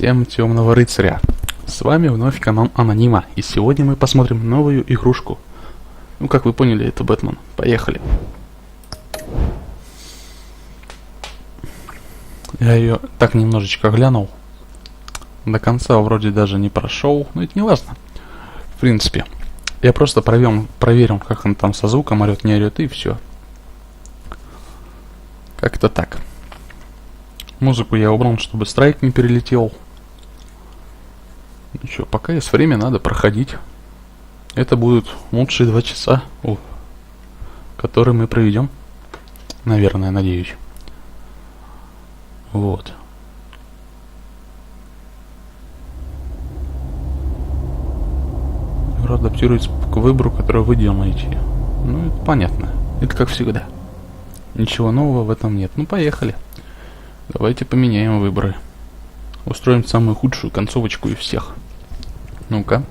Всем темного рыцаря. С вами вновь канал Анонима. И сегодня мы посмотрим новую игрушку. Ну, как вы поняли, это Бэтмен. Поехали. Я ее так немножечко глянул. До конца вроде даже не прошел. Но это не важно. В принципе. Я просто проверил, как он там со звуком орет, не орет, и все. Как-то так. Музыку я убрал, чтобы страйк не перелетел. Ну что, пока есть время, надо проходить. Это будут лучшие 2 часа, которые мы проведем. Наверное, надеюсь. Вот. Игра адаптируется к выбору, который вы делаете. Ну, это понятно. Это как всегда. Ничего нового в этом нет. Ну, поехали. Давайте поменяем выборы. Устроим самую худшую концовочку из всех. Ну-ка.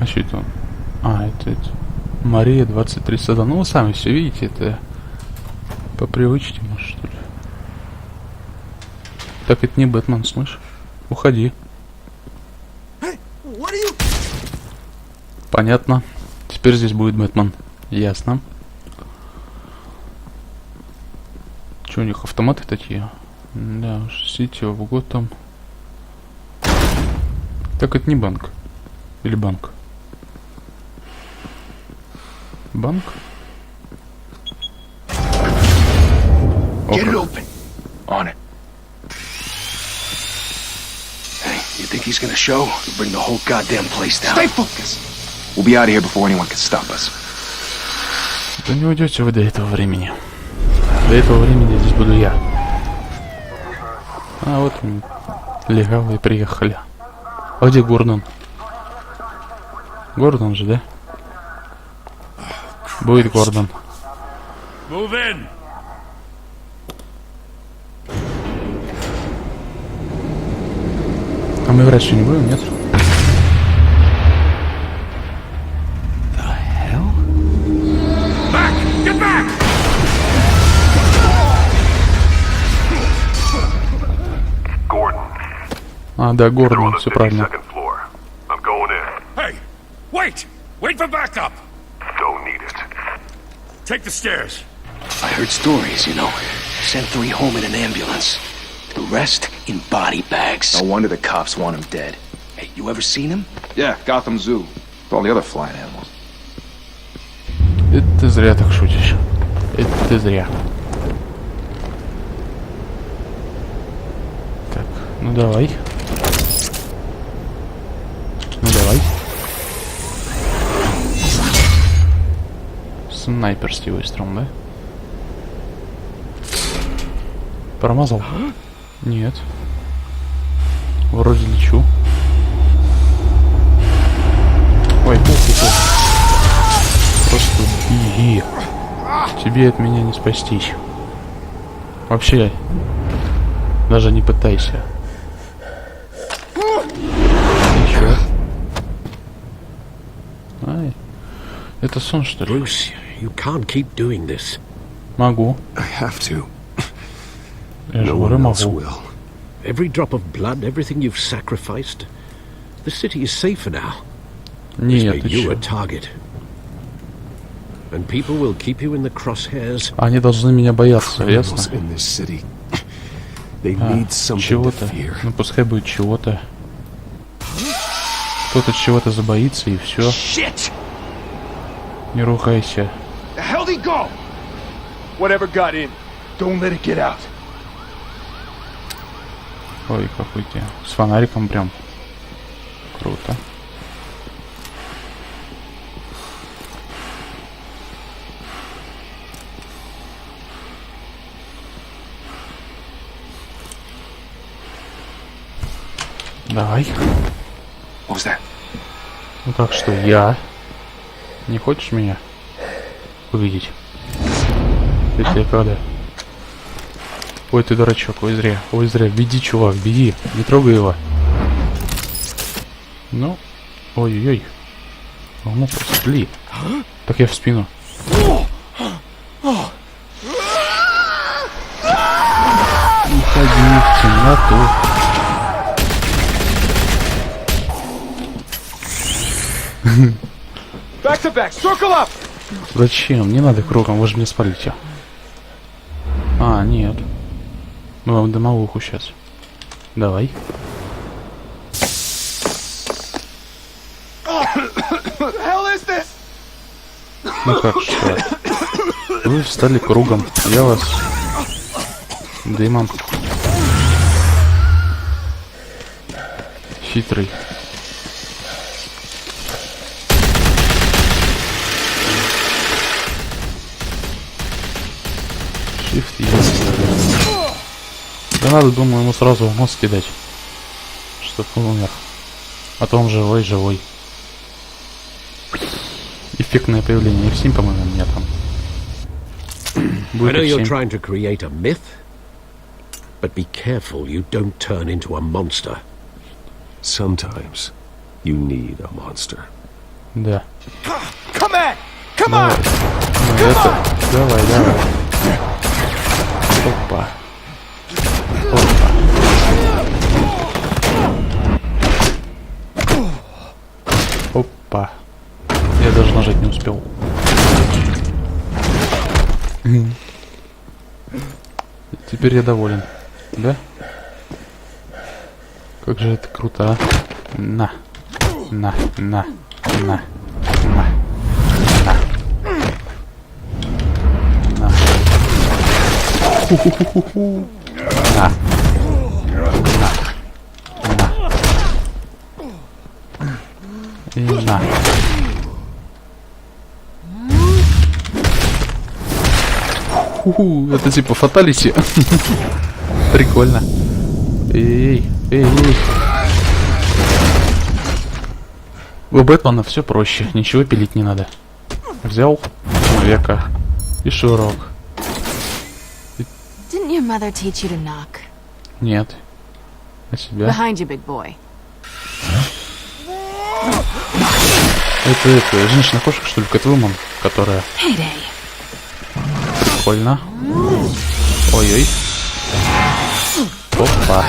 А что это? Это Мария 23 сада. Ну, вы сами все видите, это по привычке, может, что ли. Так, это не Бэтмен, слышь? Уходи. Понятно. Теперь здесь будет Бэтмен. Ясно. Что у них автоматы такие? Да, Сити в Готэм. Так это не банк. Или банк? Банк? Get it open. On it. Hey, you think he's gonna show? He'll bring the whole goddamn place down. Stay focused. We'll be out of here before anyone can stop us. Да не уйдете вы до этого времени. До этого времени здесь буду я. А вот легавые приехали. А где Гордон? Гордон же, да? Будет Гордон. А мы врать что не будем, нет? А, да, Гордон, все правильно. Hey, wait! Wait for backup! Don't need it. Take the stairs. I heard stories, you know. Sent 3 home in an ambulance. The rest in body bags. No wonder the cops want him dead. Hey, you ever seen him? Yeah, Gotham Zoo. With all the other flying animals. Это ты зря так шутишь. Это ты зря. Так, ну давай. Ну давай. Снайперский выстрел, да? Промазал? Нет. Вроде лечу. Ой, пух. Просто беги. Тебе от меня не спастись. Вообще, даже не пытайся. Еще. Ай. Это сон, что ли? Bruce, you can't keep doing this. Могу. I have to. Я же No говорю, one else могу. will. Every drop of blood, everything you've sacrificed. The city is safer now. Нет, But ты you a чё? target. And people will keep you in the crosshairs. Они должны меня бояться, Criminals ясно? in this city. They need something to Чего-то. fear. Ну пускай будет чего-то. Кто-то чего-то забоится и все. Shit! Не ругайся. The hell did he go? Whatever got in, don't let it get out. Ой, какой ты. С фонариком прям. Круто. Давай. What was that? Ну так что, я? Не хочешь меня увидеть? Ты тебе когда? Ой, ты дурачок, ой, зря. Беги, чувак, беги. Не трогай его. Ну, ой-ой-ой. Ну, просто, блин. Так я в спину. Уходи в темноту. Back to back. Circle up. Зачем? Не надо кругом, вы же мне спалите. А, нет. Мы вам дымовуху сейчас. Давай. Hell is this? Ну как что? Вы встали кругом. Я вас дымом. Хитрый. Shift есть. Да надо, думаю, ему сразу в мозг кидать. Чтоб он умер. А то он живой. Эффектное появление F7, по-моему, у меня там. I know you're trying to create a myth, but be careful you don't turn into a monster. Sometimes you need a monster. Да. Come on. Come on. Ну это... Давай. Опа. Опа. Я даже нажать не успел. Теперь я доволен. Да? Как же это круто, а? На. Ху-ху-ху-ху-ху. На. И на. Ху-ху, это типа фаталити. Прикольно. Эй. У Бэтмена все проще, ничего пилить не надо. Взял человека и широк. Didn't your mother teach you to knock? Нет. А себя? Behind you, big boy. Это женщина-кошка, что ли, Кэтвумен, которая... Payday. Прикольно. Ой-ой. Опа.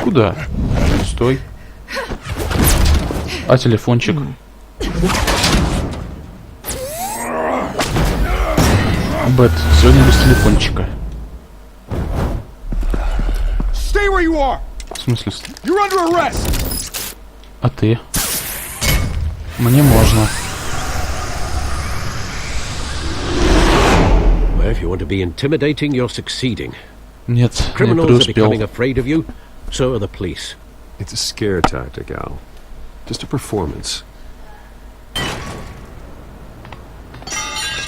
Куда? Стой. А телефончик? Бэт, сегодня без телефончика. Stay where you are. В смысле? You're under arrest. А ты? Мне можно. Well, if you want to be intimidating, you're succeeding. Нет, не Criminals are becoming преуспел. afraid of you, so are the police. It's a scare tactic, Al. Just a performance.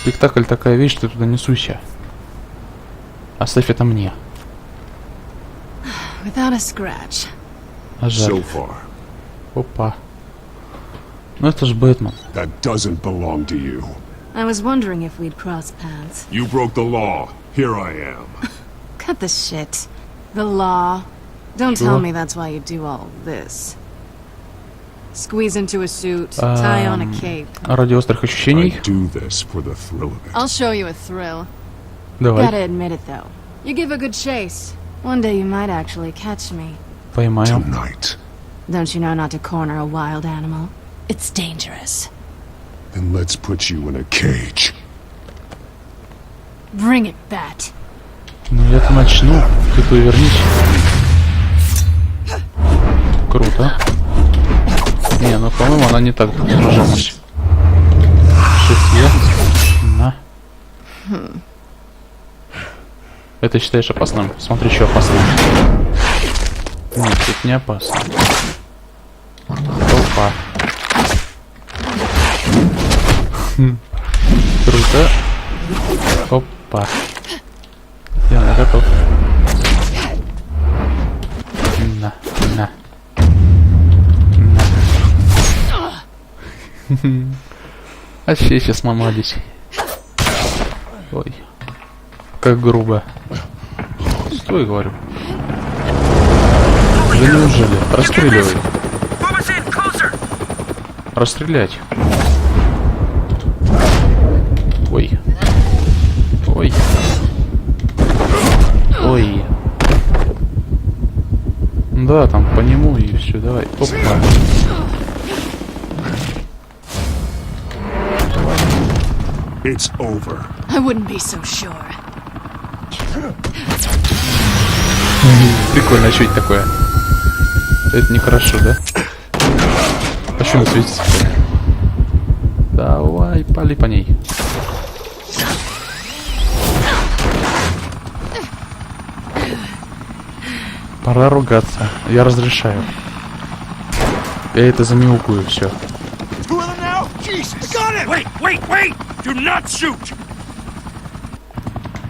Спектакль такая вещь, что ты туда не суйся. Оставь это мне. Without a scratch. А жаль. So far. Опа. Ну это ж Бэтмен. That doesn't belong to you. I was wondering if we'd cross paths. You broke the law. Here I am. Cut the shit. The law. Don't tell me that's why you do all this. Squeeze into a suit, tie on a cape. Ради острых I ощущений. do this for the thrill of it. I'll show you a thrill. Давай. Gotta admit it though. You give a good chase. One day you might actually catch me. Поймаем. Tonight. Don't you know not to corner a wild animal? It's dangerous. Then let's put you in a cage. Bring it, Bat. Ну я-то начну. Ты повернись. Круто. Не, ну по-моему она не так сражалась. На. Это считаешь опасным? Смотри, что опасно. Нет, тут не опасно. Опа. Круто. Опа. Я готов. На. Вообще сейчас сломались. Ой. Как грубо. Стой, говорю. Да неужели? Расстреливай. Ой. Ой. Ой. Да, там по нему и все, давай. Опа. It's over. I wouldn't be so sure. Прикольно, что это такое? Это нехорошо, да? Почему светится? Давай, пали по ней. Пора ругаться. Я разрешаю. Я это замяукаю, все.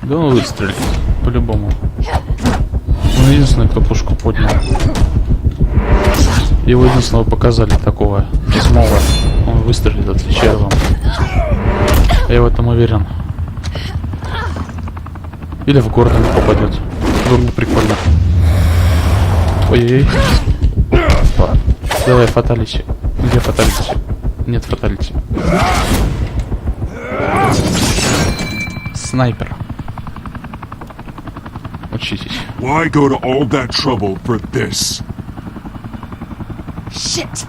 Да он выстрелит. По-любому. Он единственный, кто пушку поднял. Его единственного показали такого смола. Он выстрелит, отвечаю вам. Я в этом уверен. Или в город не попадет. Было бы прикольно. Ой-ой-ой. Давай, фаталити. Где фаталити? Нет фаталити. Снайпер. Учитесь. Why go to all that trouble for this? Shit!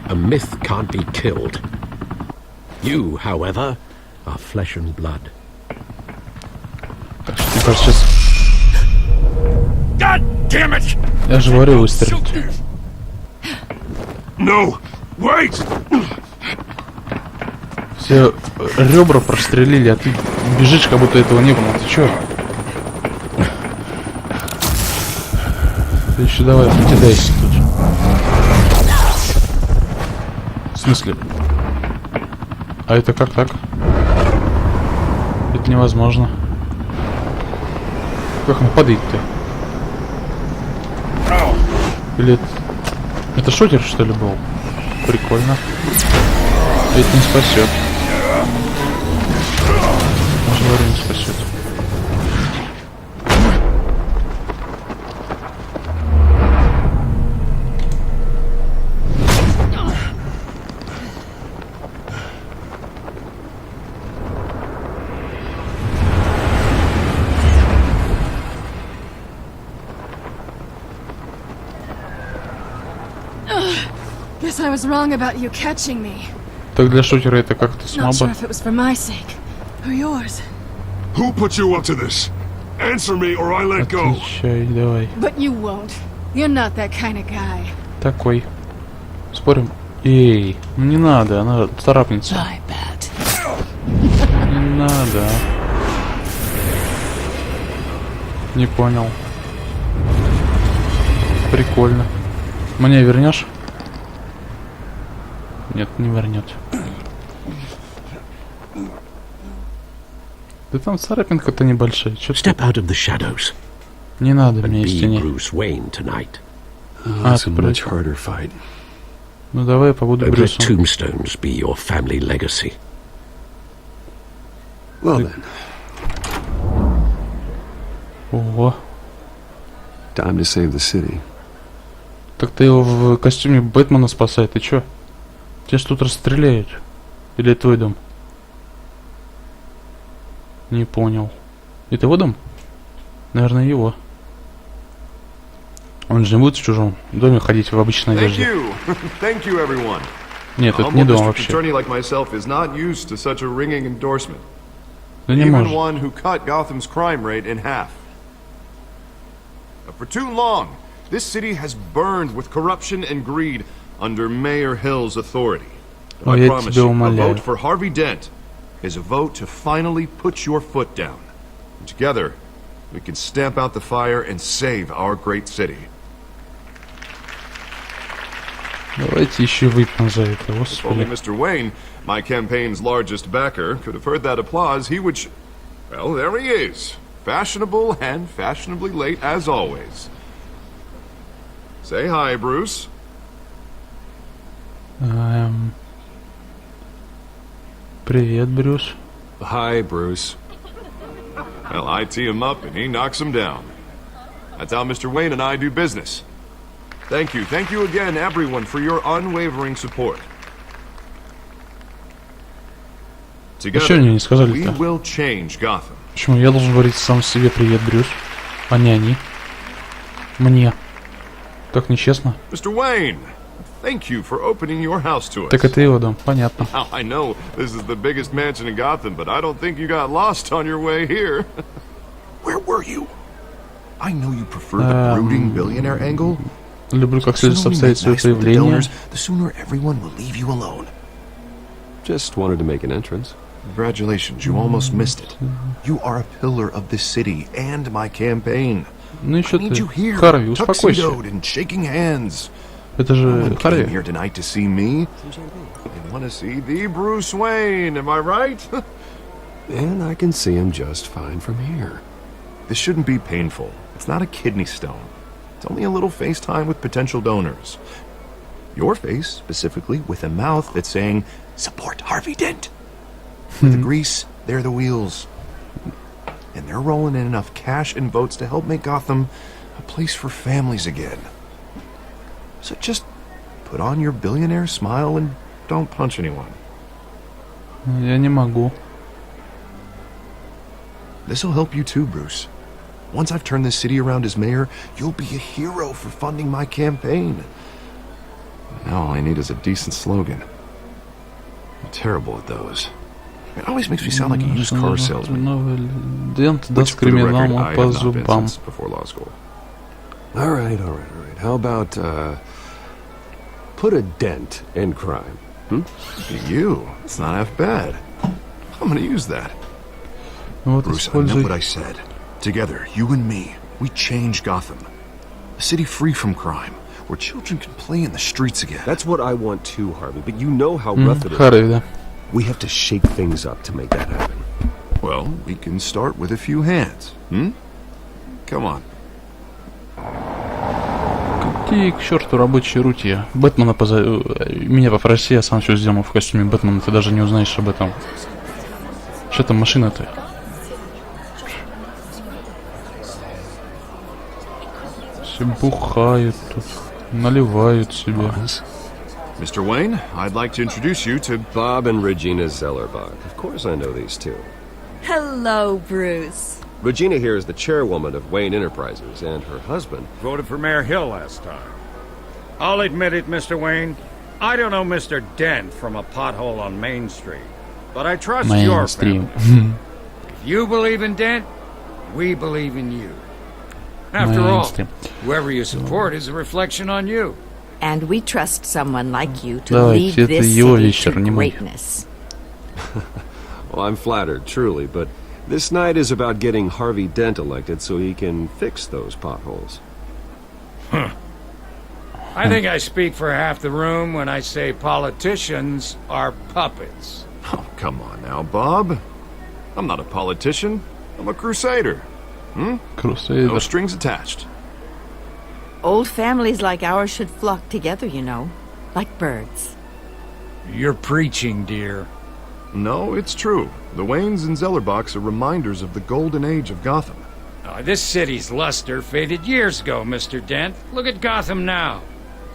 A myth can't be killed. You, however, are flesh and blood. Так что, мне кажется, сейчас... Я же говорю, выстрелить. No! Wait! Все ребра прострелили, а ты бежишь, как будто этого не было. Ты чё? Ты еще давай, кидайся тут же. В смысле? А это как так? Это невозможно. Как он падает-то? Или это шутер, что ли, был? Прикольно. Это не спасет. Даже говорю, не спасет. Guess I was wrong about you catching me. Так для шутера это как-то Not sure слабо. if it was for my sake or yours. Who put you up to this? Answer me or I let go. Отвечай, давай. But you won't. You're not that kind of guy. Такой. Спорим? Эй, ну не надо, она царапнется. I bet. Не надо. Не понял. Прикольно. Мне вернешь? Нет, не вернет. Да там царапинка-то небольшая. Чё Step ты? out of the shadows Не надо and мне из be тени. Bruce Wayne tonight. It's a ты much против? harder fight. Ну давай я побуду Don't let Брюсом. tombstones be your family legacy. Well then, Ого. time to save the city. Так ты его в костюме Бэтмена спасай, ты чё? Тебя ж тут расстреляют. Или это твой дом? Не понял. Это его дом? Наверное, его. Он же не будет в чужом доме ходить в обычной Thank одежде. you. Thank you, everyone. Нет, это Humble не дом district вообще. attorney like myself is not used to such a ringing endorsement. Да не Even может. one who cut Gotham's crime rate in half. For too long, this city has burned with corruption and greed under Mayor Hill's authority. But Ой, I я promise тебя you, a умоляю. vote for Harvey Dent is a vote to finally put your foot down. And together, we can stamp out the fire and save our great city. Давайте еще выпьем за это, If only господи. Mr. Wayne, my campaign's largest backer, could have heard that applause, he would well, there he is. Fashionable and fashionably late as always. Say hi, Bruce. Привет, Брюс. Hi, Bruce. Well, I tee him up and he knocks him down. That's how Mr. Wayne and I do business. Thank you again, everyone, for your unwavering support. А что они не we сказали-то? will change Gotham. Почему я должен говорить сам себе привет, Брюс, а не они? Мне. Так нечестно. Mr. Wayne, thank you for opening your house to us. Так это его дом, понятно. Now, I know this is the biggest mansion in Gotham, but I don't think you got lost on your way here. Where were you? I know you prefer the brooding billionaire angle. Люблю, как The люди sooner we обстоят make свое nice with the появление. donors, the sooner everyone will leave you alone. Just wanted to make an entrance. Congratulations, you almost missed it. You are a pillar of this city and my campaign. Ну еще I need you ты, here, Харви, успокойся. tuxedoed and shaking hands. Это No же one came Харви. here tonight to see me. They want to see the Bruce Wayne, am I right? And I can see him just fine from here. This shouldn't be painful. It's not a kidney stone. It's only a little FaceTime with potential donors. Your face, specifically, with a mouth that's saying, support Harvey Dent. For the grease, they're the wheels. And they're rolling in enough cash and votes to help make Gotham a place for families again. So just put on your billionaire smile and don't punch anyone. Я не могу. This'll help you too, Bruce. Once I've turned this city around as mayor, you'll be a hero for funding my campaign. Now all I need is a decent slogan. I'm terrible at those. It always makes me sound like a used car salesman. Новый Дент Which, даст for the record, криминалу I по have not been зубам. since before law school. All right. How about, put a dent in crime? You? It's not half bad. I'm gonna use that. Вот Bruce, I meant what I используй. said. Together, you and me, we change Gotham. A city free from crime, where children can play in the streets again. That's what I want too, Harvey, but you know how rough it is. Харви, да. We have to shake things up to make that happen. Well, we can start with a few hands, Come on. Какие к черту рабочие руки? Бэтмена меня попроси, я сам все сделаю в костюме Бэтмена, ты даже не узнаешь об этом. Что там машина-то? Все бухают тут, наливают себе. Mr. Wayne, I'd like to introduce you to... Bob and Regina Zellerbach. Of course I know these two. Hello, Bruce. Regina here is the chairwoman of Wayne Enterprises, and her husband... Voted for Mayor Hill last time. I'll admit it, Mr. Wayne. I don't know Mr. Dent from a pothole on Main Street. But I trust your Mainstream. family. If you believe in Dent, we believe in you. After all, Mainstream. whoever you support is a reflection on you. And we trust someone like you to Давайте, lead это this его city вечер, to не мой. greatness. Well, I'm flattered, truly, but this night is about getting Harvey Dent elected so he can fix those potholes. I think I speak for half the room when I say politicians are puppets. Oh, come on now, Bob. I'm not a politician. I'm a crusader. No Крусейдер. strings attached. Old families like ours should flock together, you know, like birds. You're preaching, dear. No, it's true. The Waynes and Zellerbachs are reminders of the golden age of Gotham. This city's luster faded years ago, Mr. Dent. Look at Gotham now.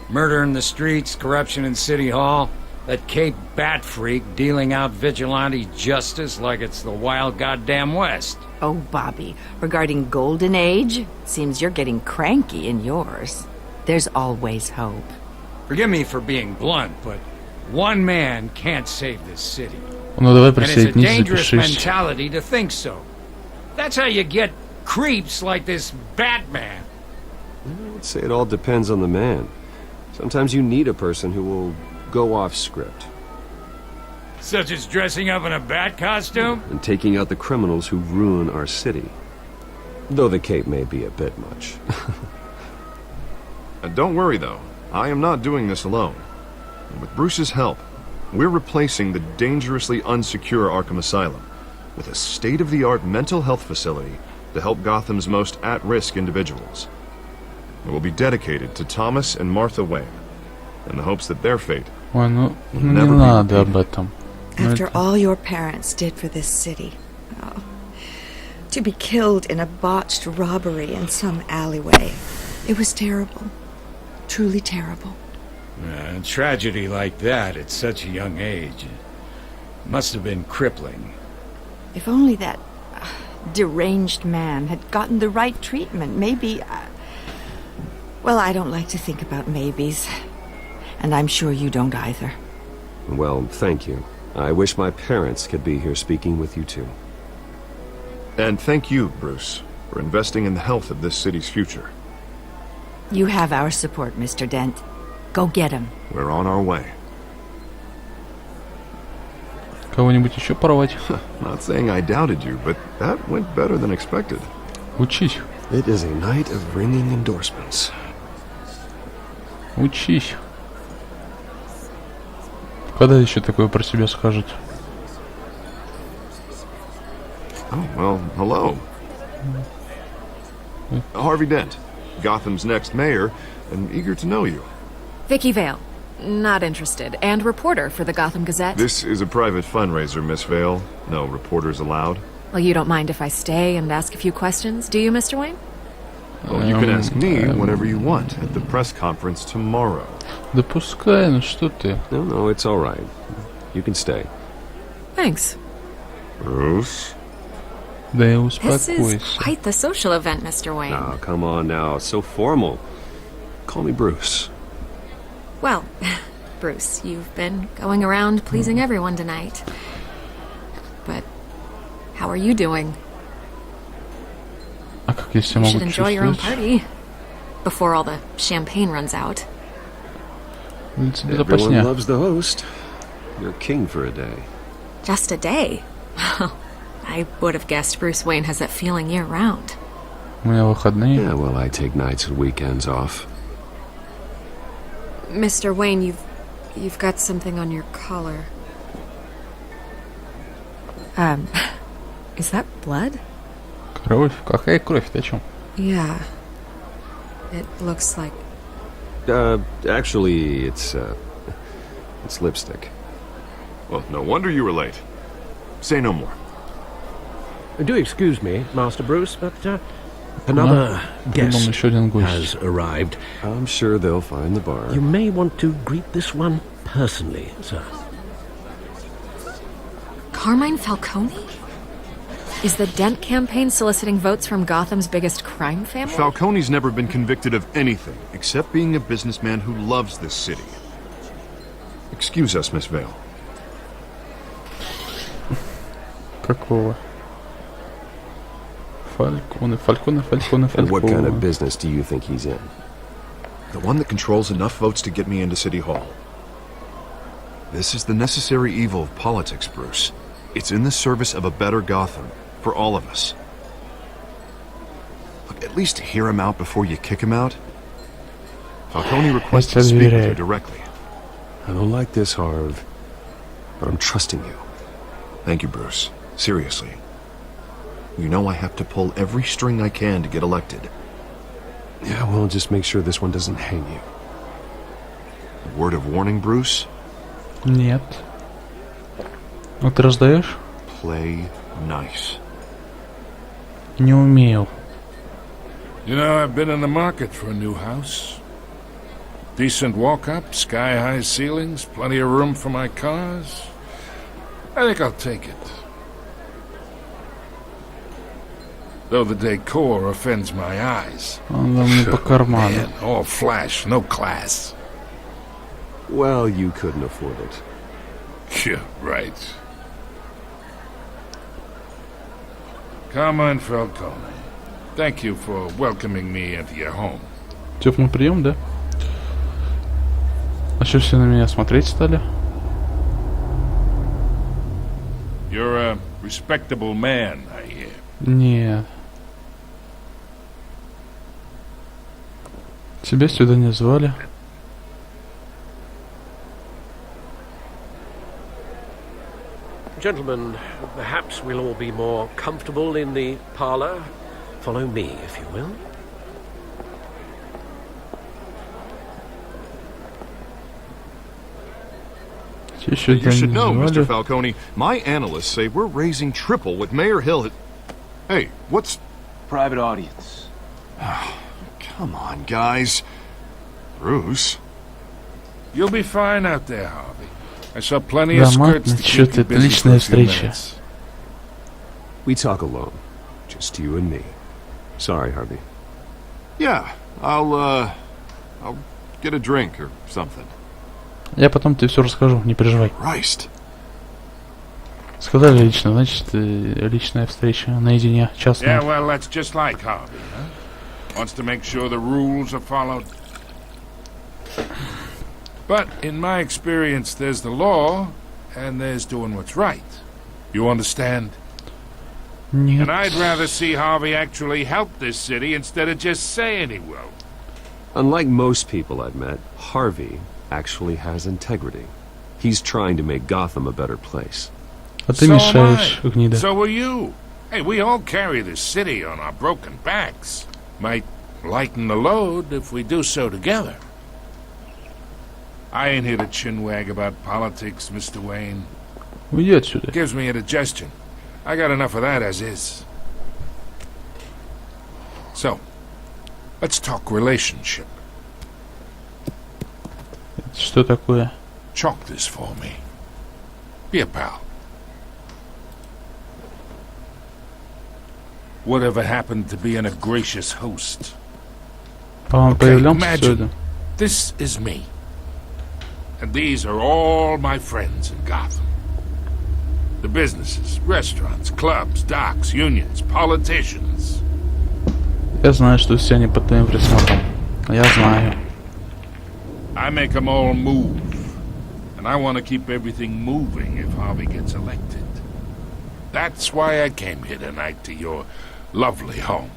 Murder in the streets, corruption in City Hall, that Cape Bat freak dealing out vigilante justice like it's the wild goddamn West. Oh, Bobby, regarding Golden Age, seems you're getting cranky in yours. There's always hope. Forgive me for being blunt, but one man can't save this city. Ну давай And it's a присоединись, dangerous запишись. mentality to think so. That's how you get creeps like this Batman. I'd say it all depends on the man. Sometimes you need a person who will go off script Such as dressing up in a bat costume? and taking out the criminals who ruin our city. Though the cape may be a bit much. Don't worry, though. I am not doing this alone. With Bruce's help, we're replacing the dangerously unsecure Arkham Asylum with a state-of-the-art mental health facility to help Gotham's most at-risk individuals. It will be dedicated to Thomas and Martha Wayne, in the hopes that their fate... Ой, ну не Never be надо repeated. об этом. Ну, After это- all your parents did for this city. Oh. To be killed in a botched robbery in some alleyway. It was terrible. Truly terrible. Tragedy like that at such a young age. Must have been crippling. If only that deranged man had gotten the right treatment, maybe... Well, I don't like to think about maybes. And I'm sure you don't either. Well, thank you. I wish my parents could be here speaking with you too. And thank you, Bruce, for investing in the health of this city's future. You have our support, Mr. Dent. Go get him. We're on our way. Кого-нибудь еще порвать? Not saying I doubted you, but that went better than expected. Учись. It is a night of ringing endorsements. Учись. Когда еще такое про себя скажет? Oh, well, hello. Harvey Dent, Gotham's next mayor, and eager to know you. Vicky Vale. Not interested. And reporter for the Gotham Gazette. This is a private fundraiser, Miss Vale. No reporters allowed. Well, you don't mind if I stay and ask a few questions, do you, Mr. Wayne? Well, you can ask me whatever you want at the press conference tomorrow. Да пускай, ну что ты? No, it's all right. You can stay. Thanks. Bruce? Да и This is успокойся. quite the social event, Mr. Wayne. Oh, come on now. It's so formal. Call me Bruce. Well, Bruce, you've been going around pleasing everyone tonight. But how are you doing? А как я себя You могу should enjoy your own чувствовать? party before all the champagne runs out. Для тебя Everyone запасня. loves the host. You're king for a day. Just a day? I would have guessed Bruce Wayne has that feeling year-round. У меня выходные. Yeah, well, I take nights and weekends off. Mr. Wayne, you've got something on your collar. Is that blood? Кровь? Какая кровь? Ты о чем? Yeah. It looks like... Actually, it's lipstick. Well, no wonder you were late. Say no more. Do excuse me, Master Bruce, but another guest еще один гость. has arrived. I'm sure they'll find the bar. You may want to greet this one personally, sir. Carmine Falcone? Is the Dent campaign soliciting votes from Gotham's biggest crime family? Falcone's never been convicted of anything except being a businessman who loves this city. Excuse us, Miss Vale. Какого? Фальконе. And what kind of business do you think he's in? The one that controls enough votes to get me into City Hall. This is the necessary evil of politics, Bruce. It's in the service of a better Gotham, for all of us. Look, at least hear him out before you kick him out. Falcone requested to speak with you directly. I don't like this, Harv, but I'm trusting you. Thank you, Bruce. Seriously. You know I have to pull every string I can to get elected. Yeah, well, just make sure this one doesn't hang you. A word of warning, Bruce? Нет. А ты раздаешь? Play nice. Не умею. You know, I've been in the market for a new house. Decent walk-up, sky-high ceilings, plenty of room for my cars. I think I'll take it. Though the decor offends my eyes. Она мне по карману. Man, all flash, no class. Well, you couldn't afford it. Yeah, right. Carmine Falcone, thank you for welcoming me into your home. Теплый прием, да? А что все на меня смотреть стали? You're a respectable man, I hear. Нет. Тебя сюда не звали. Gentlemen, perhaps we'll all be more comfortable in the parlour. Follow me, if you will. Тебя сюда You should не know, Mr. звали. Falcone, my analysts say we're raising triple what Mayor Hill had... Hey, what's... Private audience. Come on, guys. Bruce? You'll be fine out there, Harvey. I saw plenty of skirts to keep you busy for a few minutes. We talk alone. Just you and me. Sorry, Harvey. Yeah, I'll get a drink or something. Я потом тебе все расскажу, не переживай. Christ. Сказали лично, значит, личная встреча наедине, частная. Yeah, well, that's just like Harvey, huh? Wants to make sure the rules are followed. But in my experience, there's the law, and there's doing what's right. You understand? Нет. And I'd rather see Harvey actually help this city instead of just saying he will. Unlike most people I've met, Harvey actually has integrity. He's trying to make Gotham a better place. А ты мешаешь, гнида. So will you. Hey, we all carry this city on our broken backs. Might lighten the load if we do so together. I ain't here to chinwag about politics, Mr. Wayne. Уйди отсюда. Gives me indigestion. I got enough of that as is. So, let's talk relationship. Что такое? Chalk this for me. Be a pal. Whatever happened to being a gracious host? По-моему, появлялся все это. This is me. And these are all my friends in Gotham. The businesses, restaurants, clubs, docks, unions, politicians. Я знаю, что все они под твоим присмотром. Я знаю. I make them all move. And I want to keep everything moving if Harvey gets elected. That's why I came here tonight to your lovely home,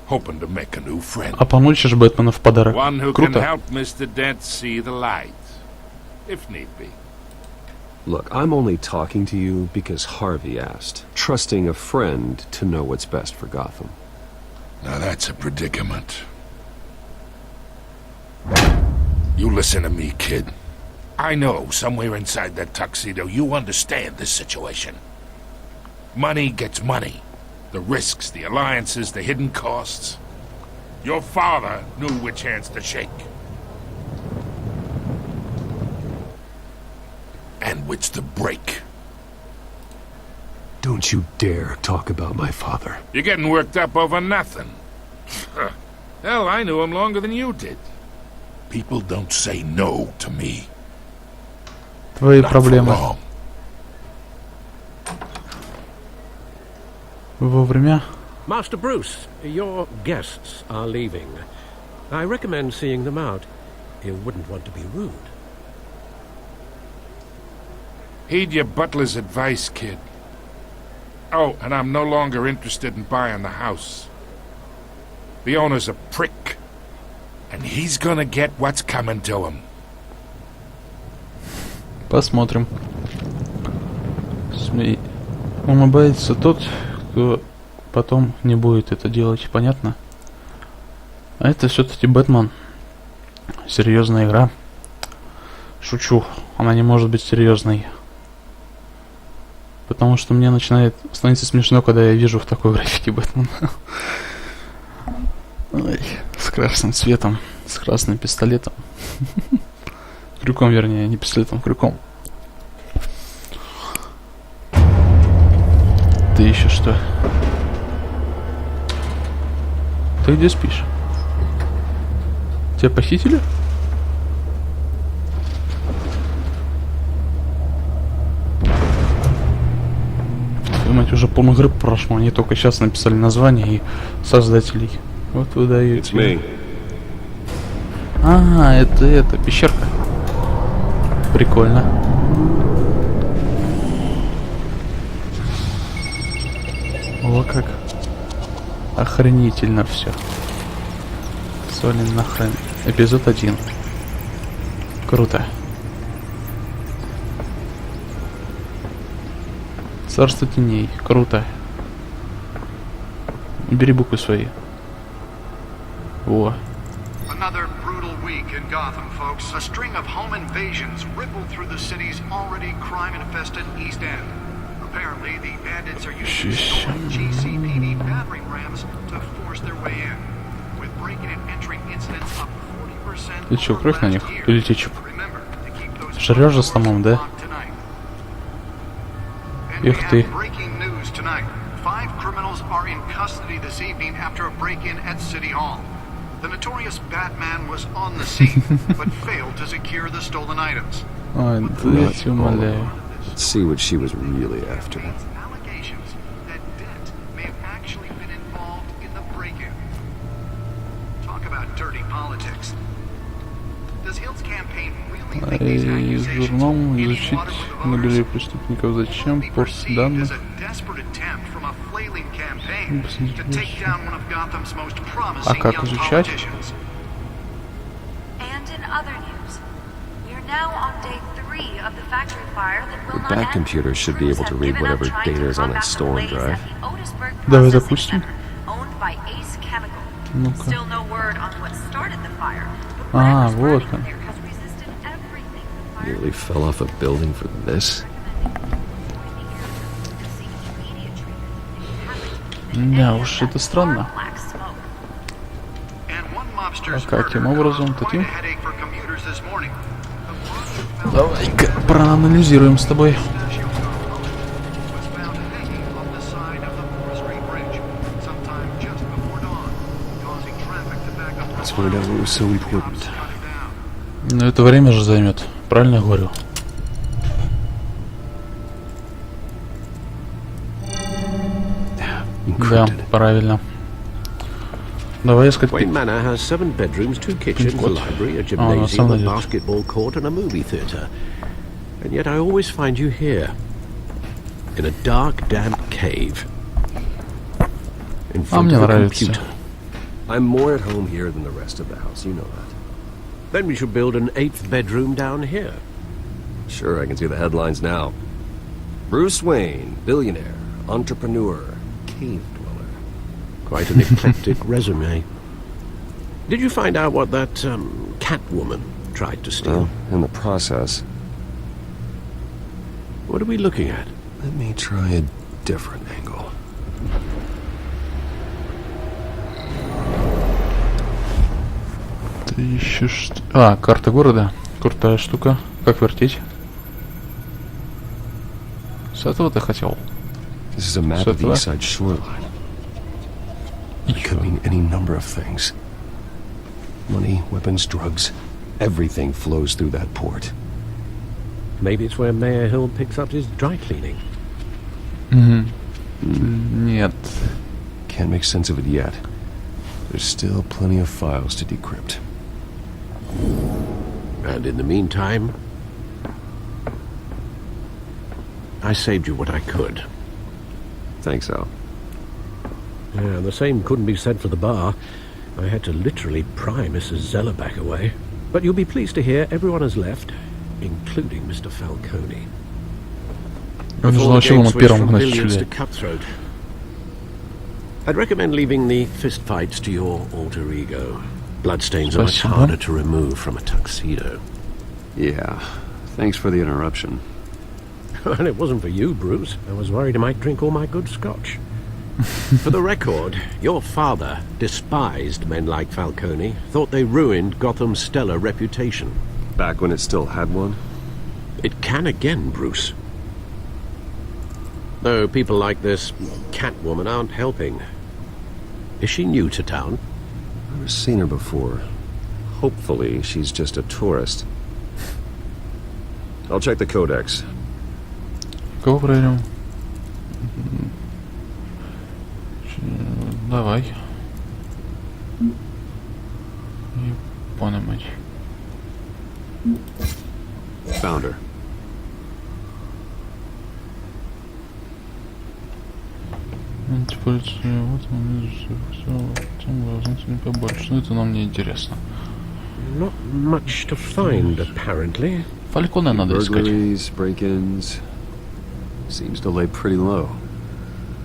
hoping to make a new friend. А получишь Бэтмена в подарок. One who can Круто. help Mr. Dent see the light, if need be. Look, I'm only talking to you because Harvey asked, trusting a friend to know what's best for Gotham. Now that's a predicament. You listen to me, kid. I know somewhere inside that tuxedo you understand this situation. Money gets money. The risks, the alliances, the hidden costs. Your father knew which hands to shake. And which to break. Don't you dare talk about my father. You're getting worked up over nothing. Hell, I knew him longer than you did. People don't say no to me. Твои проблемы. Вовремя. Master Bruce, your guests are leaving. I recommend seeing them out. You wouldn't want to be rude. Heed your butler's advice, kid. Oh, and I'm no longer interested in buying the house. The owner's a prick. And he's gonna get what's coming to him. Посмотрим. Улыбается тот, кто потом не будет это делать, понятно? А это все-таки Бэтмен. Серьезная игра. Шучу, она не может быть серьезной. Потому что мне начинает становиться смешно, когда я вижу в такой графике Бэтмена. Ой, с красным цветом, с красным пистолетом. Крюком, вернее, не пистолетом, крюком. Ты еще что? Ты где спишь? Тебя похитили? Твою мать, уже полмигры прошло, они только сейчас написали название и создателей. Вот вы даете. А, это пещерка. Прикольно. О, как охренительно все. Свалим нахрен. Эпизод 1. Круто. Царство теней. Круто. Бери буквы свои. Во. Another brutal week in Gotham, folks. A string of home invasions rippled through the city's already crime-infested East End. Apparently, the bandits are using stolen GCPD battering rams to force their way in. With breaking and entering incidents up 40%. Ты чё, кровь на них? Или кетчуп? Жрёшь за столом, да? Эх ты. Breaking news tonight. 5 criminals are in custody this evening after a break-in at City Hall. The notorious Batman was on the scene, but failed to secure the stolen items. Ой, да я тебя умоляю. Let's see what she was really after. Allegations that Dent may have actually been involved in the break-in. Talk about dirty politics. Does Hill's campaign really think these accusations Журналом any изучить water with the наличие voters? преступников. Зачем? Be Порт perceived данных. as a desperate attempt from a flailing campaign to take down one of Gotham's most promising как young изучать? politicians. And in other news, we're now on day 3 of the factory fire that will The not Bat end. computer should be able to read whatever data is on that stolen drive. Давай запустим. Owned by Ace Chemical. Ну-ка. Still no word on what started the fire. But А, whatever's вот burning он. there has resisted everything the fire Nearly fell off a building for this. Да уж, это странно. black smoke. And one mobster's А каким murder образом caused quite таким? a headache for commuters this morning. The body found Давай-ка проанализируем с тобой. was found hanging off the side of the 4th Street Bridge sometime just before dawn, causing traffic to back up. Let's find out what was so important. Но это время же займет. Правильно я говорю? Да, правильно. Давай искать. Wayne Manor has 7 bedrooms, 2 kitchens, a library, a gymnasium, a basketball court, and a movie theatre. And yet I always find you here, in a dark, damp cave, in front of a computer. I'm more at home here than the rest of the house, you know that. Then we should build an 8th bedroom down here. Sure, I can see the headlines now. Bruce Wayne, billionaire, entrepreneur, cave dweller. Quite an eclectic resume. Did you find out what that Catwoman tried to steal? Well, in the process. What are we looking at? Let me try a different angle. Ты ищешь... А, карта города. Крутая штука. Как вертеть? С этого ты хотел? This is a map of the east side shoreline. It could mean any number of things. Money, weapons, drugs. Everything flows through that port. Maybe it's where Mayor Hill picks up his dry cleaning. Нет. Can't make sense of it yet. There's still plenty of files to decrypt. And in the meantime, I saved you what I could. Thanks, Al. Yeah, the same couldn't be said for the bar. I had to literally pry Mrs. Zeller back away. But you'll be pleased to hear everyone has left, including Mr. Falcone. Нужно вообще ему первым гнать billions to сюда. cutthroat. I'd recommend leaving the fistfights to your alter ego. Bloodstains are much Спасибо. harder to remove from a tuxedo. Yeah. Thanks for the interruption. And it wasn't for you, Bruce. I was worried I might drink all my good scotch. For the record, your father despised men like Falcone, thought they ruined Gotham's stellar reputation. Back when it still had one? It can again, Bruce. Though people like this Catwoman aren't helping. Is she new to town? Never seen her before. Hopefully, she's just a tourist. I'll check the codex. Кого проверим? Давай. Япона мать. Found her. Вот там должно быть побольше. Но это нам не интересно. Not much to find, apparently. Фальконе надо искать. Burglaries, break-ins. Seems to lay pretty low.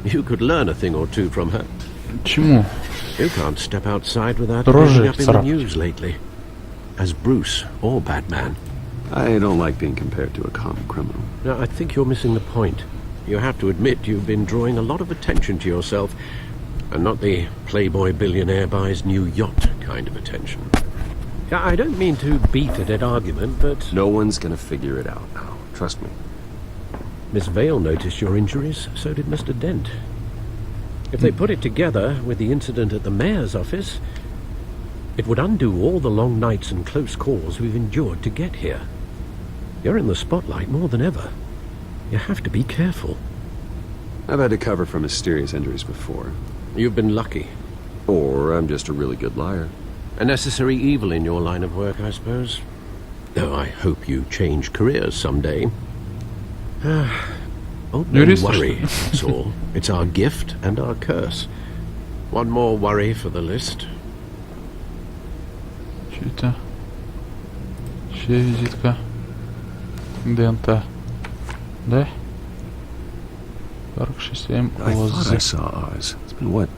You could learn a thing or two from her. Чему? You can't step outside without Рожи ending up in the царапать. news lately. As Bruce or Batman. I don't like being compared to a common criminal. No, I think you're missing the point. You have to admit you've been drawing a lot of attention to yourself, and not the playboy billionaire buys new yacht kind of attention. I don't mean to beat a dead argument, but... No one's gonna figure it out now. Trust me. Miss Vale noticed your injuries, so did Mr. Dent. If they put it together with the incident at the mayor's office, it would undo all the long nights and close calls we've endured to get here. You're in the spotlight more than ever. You have to be careful. I've had to cover for mysterious injuries before. You've been lucky. Or I'm just a really good liar. A necessary evil in your line of work, I suppose. Though I hope you change careers someday. Oh, no worry, that's all. It's our gift and our curse. One more worry for the list. Что это? Чья визитка? Дента. Да? 47 I thought I saw Oz. It's been, what,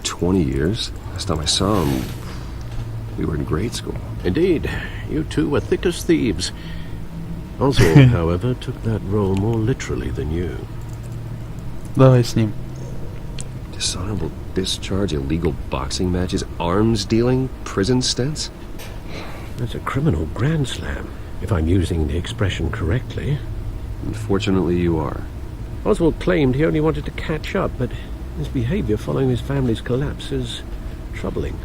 20 years? Last time I saw him, we were in grade school. Indeed. You two were thick as thieves. Oswald, however, took that role more literally than you. Давай с ним. Dishonorable discharge, illegal boxing matches, arms dealing, prison stints? That's a criminal grand slam, if I'm using the expression correctly. Unfortunately, you are. Oswald claimed he only wanted to catch up, but his behavior following his family's collapse is troubling.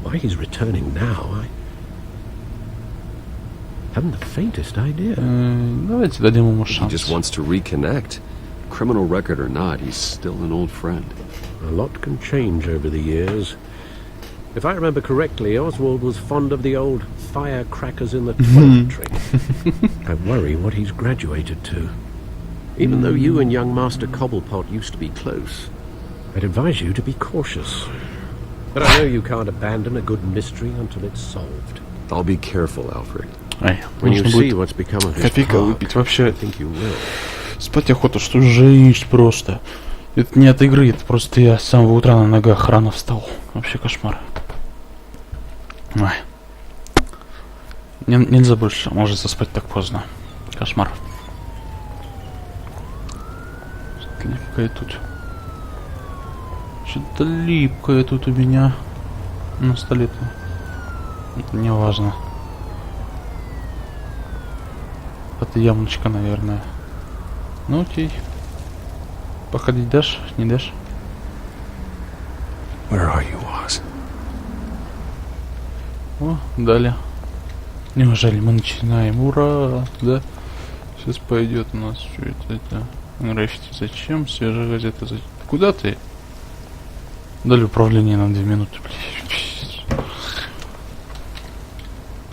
Why he's returning now, I haven't the faintest idea. Давайте дадим ему He шанс. just wants to reconnect. Criminal record or not, he's still an old friend. A lot can change over the years. If I remember correctly, Oswald was fond of the old firecrackers in the toilet trick. I worry what he's graduated to. Even though you and young Master Cobblepot used to be close, I'd advise you to be cautious. But I know you can't abandon a good mystery until it's solved. I'll be careful, Alfred. When you see what's become of his Кофейка park, выпить вообще. I think you will. Спать охота, что жесть просто. Это не от игры, это просто я с самого утра на ногах рано встал. Вообще кошмар. Ой. Нельзя больше ложиться спать так поздно. Кошмар. Что-то липкое тут. Что-то липкое тут у меня на столе-то. Это не важно. Это ямочка, наверное. Ну окей. Походить дашь? Не дашь? Where are you, Oz? О, дали. Неужели мы начинаем? Ура! Да? Сейчас пойдет у нас что это? Граффити зачем? Свежая газета зачем? Куда ты? Дали управление на 2 минуты.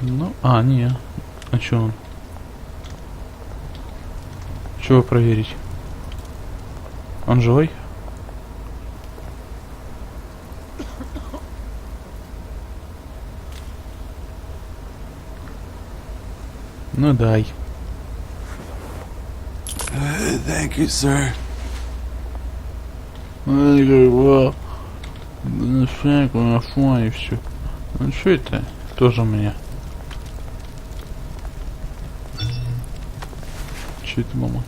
Ну, не. А чё он? Чего проверить? Он живой? Ну дай. Thank you, sir. На шайку, на фон и все. Ну что это? Тоже у меня. Что это, мама?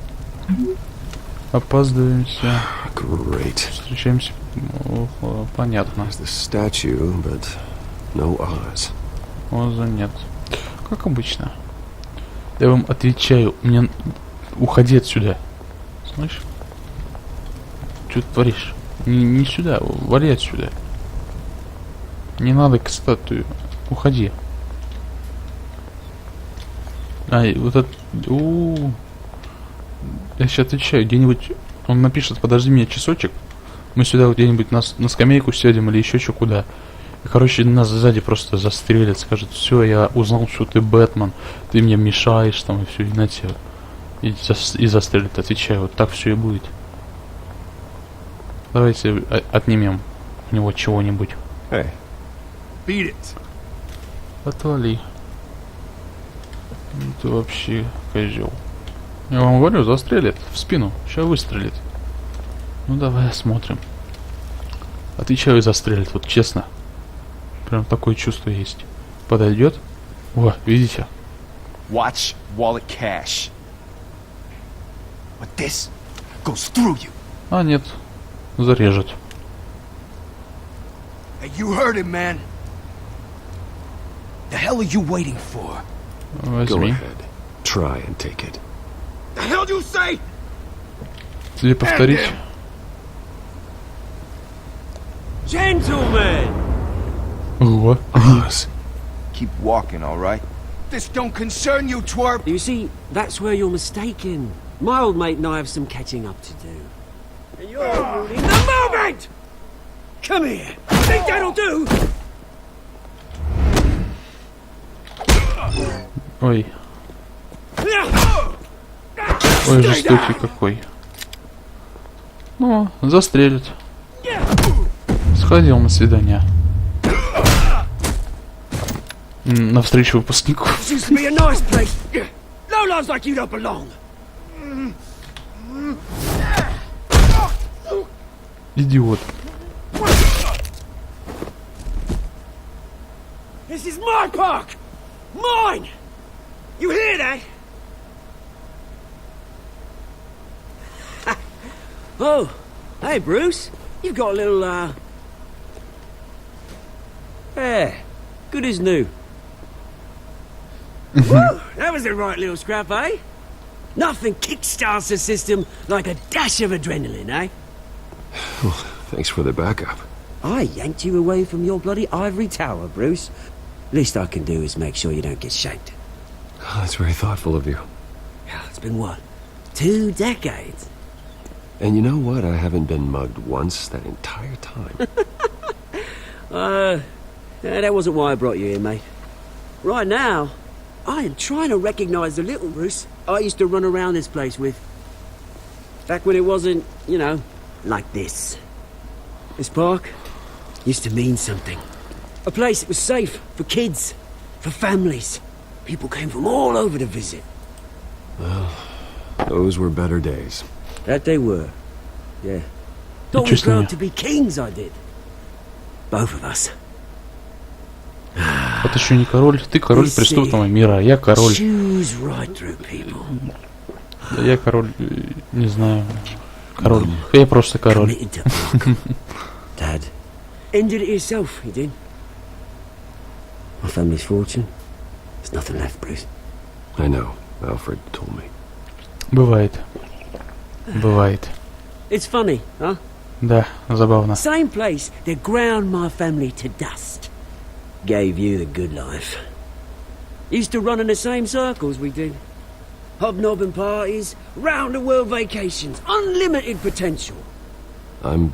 Опаздываемся. Great. Встречаемся. Понятно. There's the statue, but no Oz. Оза нет. Как обычно. Я вам отвечаю. Мне... Уходи отсюда. Слышишь? Что ты творишь? Не сюда. Вали отсюда. Не надо к статуе. Уходи. Вот это... Я сейчас отвечаю. Где-нибудь... Он напишет, подожди меня часочек. Мы сюда вот где-нибудь на скамейку сядем или еще что куда. И, короче, нас сзади просто застрелят. Скажет, все, я узнал, что ты Бэтмен. Ты мне мешаешь там и все. И на тебя. И застрелят. Отвечаю. Вот так все и будет. Давайте отнимем у него чего-нибудь. Hey. Beat it. Отвали. Ты вообще козел. Я вам говорю, застрелит в спину. Сейчас выстрелит. Ну давай осмотрим. Отвечаю, застрелит. Вот честно. Прям такое чувство есть. Подойдет. О, видите? Watch wallet cash. But this goes through you. А нет. Зарежет. Hey, you heard it, man. The hell are you waiting for? Go Возьми. ahead. Try and take it. The hell do you say? Тебе повторить? Gentlemen! Ого. Keep walking, all right? This don't concern you, twerp! You see, that's where you're mistaken. My old mate and I have some catching up to do. And you're ruining the moment! Come here. Think that'll do? Ой. Ой, жестокий какой. Ну, застрелят. Сходил на свидание. На встречу выпускников. Идиот. This is my park! Mine! You hear that? Oh, hey Bruce. You've got a little, yeah, good as new. Woo, that was a right little scrap, eh? Nothing kickstarts the system like a dash of adrenaline, eh? Well, thanks for the backup. I yanked you away from your bloody ivory tower, Bruce. Least I can do is make sure you don't get shanked. Oh, that's very thoughtful of you. Yeah, it's been what? 2 decades? And you know what? I haven't been mugged once that entire time. That wasn't why I brought you here, mate. Right now, I am trying to recognize the little Bruce I used to run around this place with. Back when it wasn't, you know, like this. This park used to mean something. A place that was safe for kids, for families. People came from all over to visit. Well, those were better days. That they were. Yeah. Thought we grew up to be kings, I did. Both of us. Вот еще не король. Ты король преступного мира, а я король. Да я король, не знаю. Король. Я просто король. Dad. Ended it yourself, you did. My family's fortune. There's nothing left, Bruce. I know. Alfred told me. Бывает. Бывает. It's funny, huh? Да, забавно. Same place that ground my family to dust. Gave you the good life. Used to run in the same circles we did. Hobnobbing parties, round-the-world vacations, unlimited potential. I'm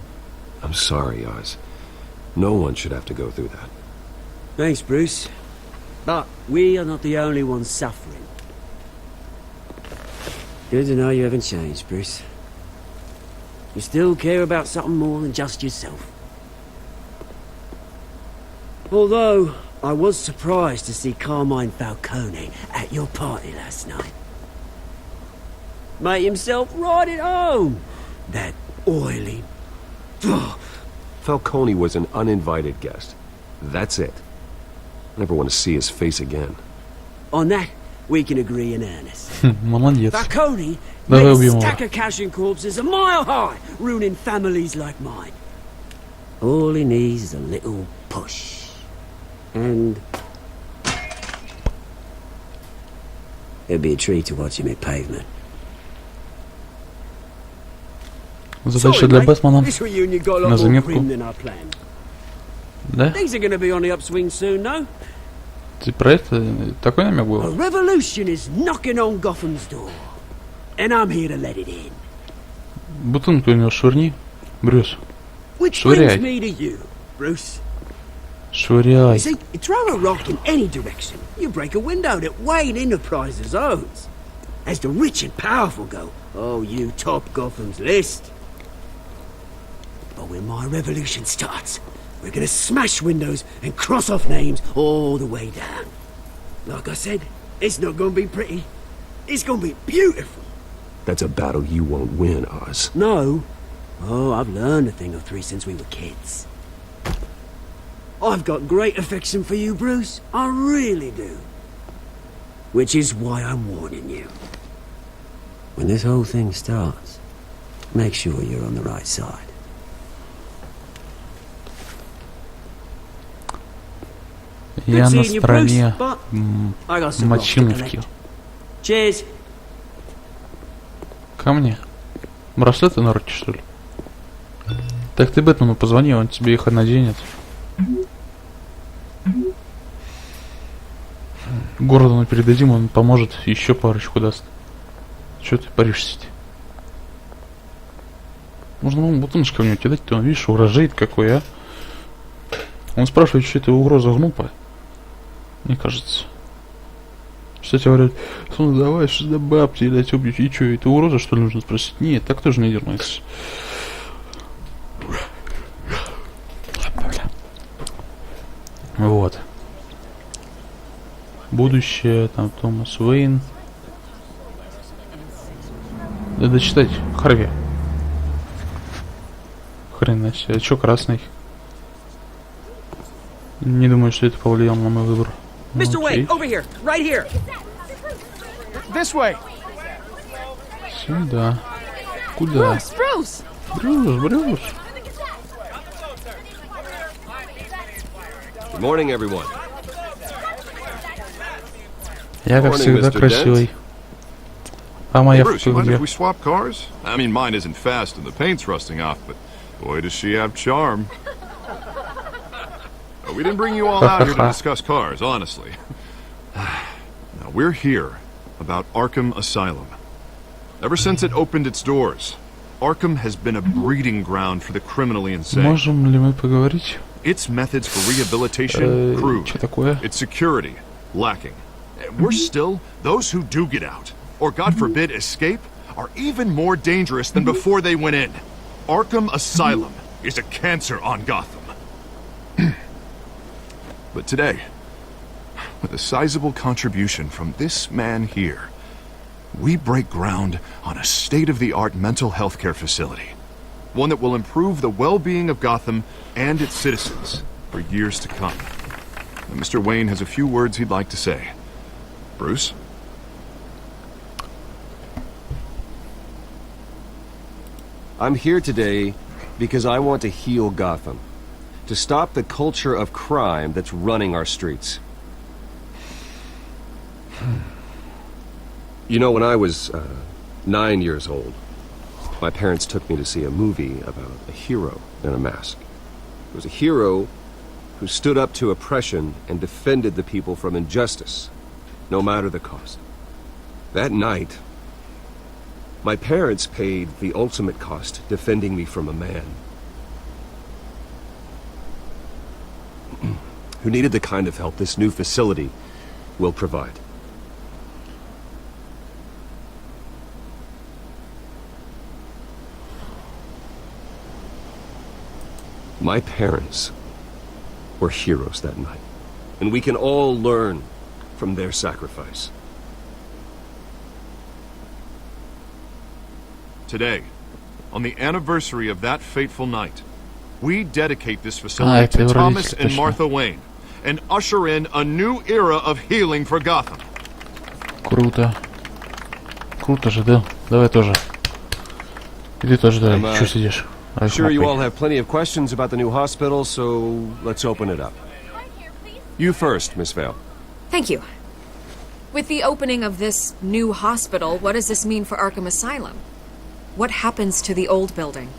sorry, Oz. No one should have to go through that. Thanks, Bruce. But we are not the only ones suffering. Good to know you haven't changed, Bruce. You still care about something more than just yourself. Although, I was surprised to see Carmine Falcone at your party last night. Made himself right at home. That oily... Falcone was an uninvited guest. That's it. Never want to see his face again. On that, we can agree in earnest. Молодец. Falcone made a stack of cashing corpses a mile high, ruining families like mine. All he needs is a little push. And... it'd be a treat to watch him hit pavement. Задача для Бэтмена на заметку. Да? Things are going to be on the upswing soon, no? Ты про это? Такой намек был? A revolution is knocking on Gotham's door. And I'm here to let it in. Бутылку у него швырни, Брюс. Which Швыряй. brings me to you, Bruce. Швыряй. You see, you throw a rock in any direction, you break a window that Wayne Enterprises owns. As the rich and powerful go, oh, you top Gotham's list. But when my revolution starts, we're gonna smash windows and cross off names all the way down. Like I said, it's not gonna be pretty. It's gonna be beautiful. That's a battle you won't win, Oz. No. Oh, I've learned a thing or three since we were kids. I've got great affection for you, Bruce. I really do. Which is why I'm warning you. When this whole thing starts, make sure you're on the right side. Я на стороне мочиловки. Cheers. Ко мне. Браслеты на руки, что ли? Так ты Бэтмену позвони, он тебе их наденет. Гордону передадим, он поможет, еще парочку даст. Че ты паришься-то? Можно ему бутылочку в него кидать, то он, видишь, урожает какой, а? Он спрашивает, что это угроза глупая. Мне кажется. Что тебе говорят, ну давай, что за бабки, блядь, убью. И что, это угроза, что ли, нужно спросить? Нет, так тоже не дернется. Вот. Будущее, там, Томас Уэйн. Да дочитать, Харви. Хрена себе, а чё красный? Не думаю, что это повлияло на мой выбор. Mr. Wayne, over here, right here. This way. Сюда. Куда? Bruce! Брюс. Good morning, everyone. Я, как всегда, красивый. А Hey, моя Bruce, you фотка mind if где? we swap cars? I mean, mine isn't fast and the paint's rusting off, but boy, does she have charm. We didn't bring you all out here to discuss cars, honestly. Now, we're here about Arkham Asylum. Ever since it opened its doors, Arkham has been a breeding ground for the criminally insane. Можем ли мы поговорить? Its methods for rehabilitation, crude. Что такое? Its security, lacking. Worse still, those who do get out, or God forbid escape, are even more dangerous than before they went in. Arkham Asylum is a cancer on Gotham. But today, with a sizable contribution from this man here, we break ground on a state-of-the-art mental health care facility. One that will improve the well-being of Gotham and its citizens for years to come. And Mr. Wayne has a few words he'd like to say. Bruce? I'm here today because I want to heal Gotham. To stop the culture of crime that's running our streets. You know, when I was 9 years old, my parents took me to see a movie about a hero in a mask. It was a hero who stood up to oppression and defended the people from injustice, no matter the cost. That night, my parents paid the ultimate cost defending me from a man who needed the kind of help this new facility will provide. My parents were heroes that night, and we can all learn from their sacrifice. Today, on the anniversary of that fateful night, we dedicate this facility to Thomas and Martha Wayne and usher in a new era of healing for Gotham. Круто. Круто же, да? Давай тоже. И ты тоже давай. Чё сидишь? I'm sure you all have plenty of questions about the new hospital, so let's open it up. You first, Miss Vale. Thank you. With the opening of this new hospital, what does this mean for Arkham Asylum? What happens to the old building?